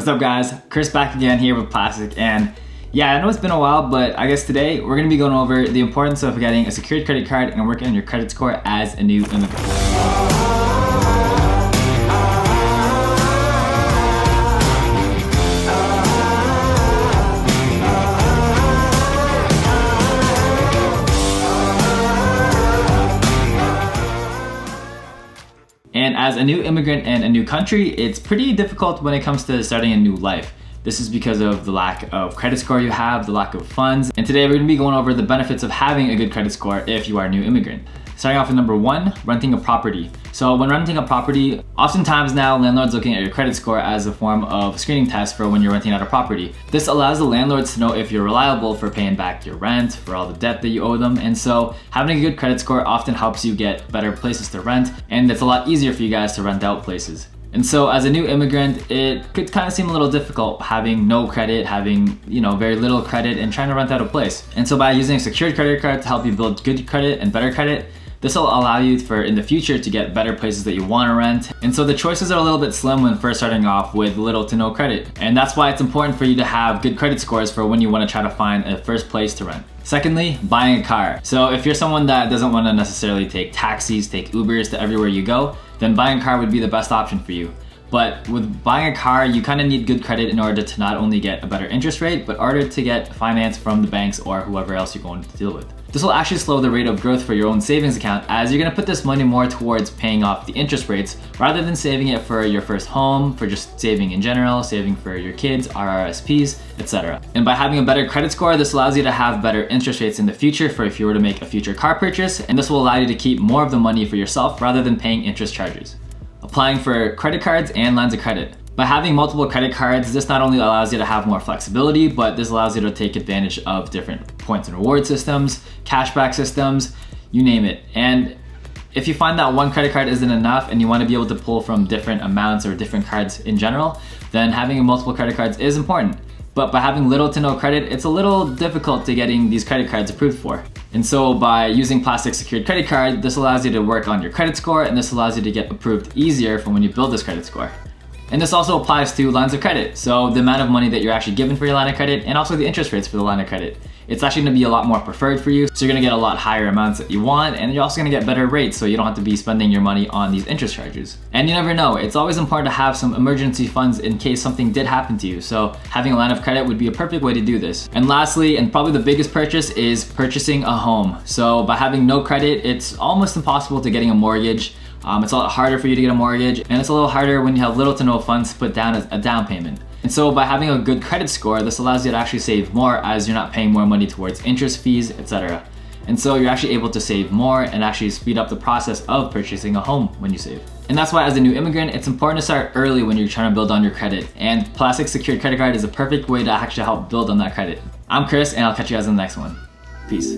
What's up guys, Chris back again here with Plastk, and yeah, I know it's been a while, but I guess today we're going to be going over the importance of getting a secured credit card and working on your credit score as a new immigrant. And as a new immigrant in a new country, it's pretty difficult when it comes to starting a new life. This is because of the lack of credit score you have, the lack of funds. And today we're gonna be going over the benefits of having a good credit score if you are a new immigrant. Starting off with number one, renting a property. So when renting a property, oftentimes now landlords looking at your credit score as a form of screening test for when you're renting out a property. This allows the landlords to know if you're reliable for paying back your rent, for all the debt that you owe them. And so having a good credit score often helps you get better places to rent, and it's a lot easier for you guys to rent out places. And so as a new immigrant, it could kind of seem a little difficult having no credit, having very little credit and trying to rent out a place. And so by using a secured credit card to help you build good credit and better credit, this will allow you for in the future to get better places that you want to rent. And so the choices are a little bit slim when first starting off with little to no credit. And that's why it's important for you to have good credit scores for when you want to try to find a first place to rent. Secondly, buying a car. So if you're someone that doesn't want to necessarily take taxis, take Ubers to everywhere you go, then buying a car would be the best option for you. But with buying a car, you kind of need good credit in order to not only get a better interest rate, but in order to get finance from the banks or whoever else you're going to deal with. This will actually slow the rate of growth for your own savings account, as you're gonna put this money more towards paying off the interest rates rather than saving it for your first home, for just saving in general, saving for your kids, RRSPs, etc. And by having a better credit score, this allows you to have better interest rates in the future for if you were to make a future car purchase, and this will allow you to keep more of the money for yourself rather than paying interest charges. Applying for credit cards and lines of credit. By having multiple credit cards, this not only allows you to have more flexibility, but this allows you to take advantage of different points and reward systems, cashback systems, you name it. And if you find that one credit card isn't enough and you want to be able to pull from different amounts or different cards in general, then having multiple credit cards is important. But by having little to no credit, it's a little difficult to getting these credit cards approved for. And so by using Plastk secured credit card, this allows you to work on your credit score, and this allows you to get approved easier for when you build this credit score. And this also applies to lines of credit. So the amount of money that you're actually given for your line of credit and also the interest rates for the line of credit. It's actually gonna be a lot more preferred for you. So you're gonna get a lot higher amounts that you want, and you're also gonna get better rates so you don't have to be spending your money on these interest charges. And you never know, it's always important to have some emergency funds in case something did happen to you. So having a line of credit would be a perfect way to do this. And lastly, and probably the biggest purchase, is purchasing a home. So by having no credit, it's almost impossible to getting a mortgage. It's a lot harder for you to get a mortgage, and it's a little harder when you have little to no funds to put down as a down payment. And so by having a good credit score, this allows you to actually save more, as you're not paying more money towards interest fees, etc. And so you're actually able to save more and actually speed up the process of purchasing a home when you save. And that's why as a new immigrant, it's important to start early when you're trying to build on your credit. And Plastk secured credit card is a perfect way to actually help build on that credit. I'm Chris, and I'll catch you guys in the next one. Peace.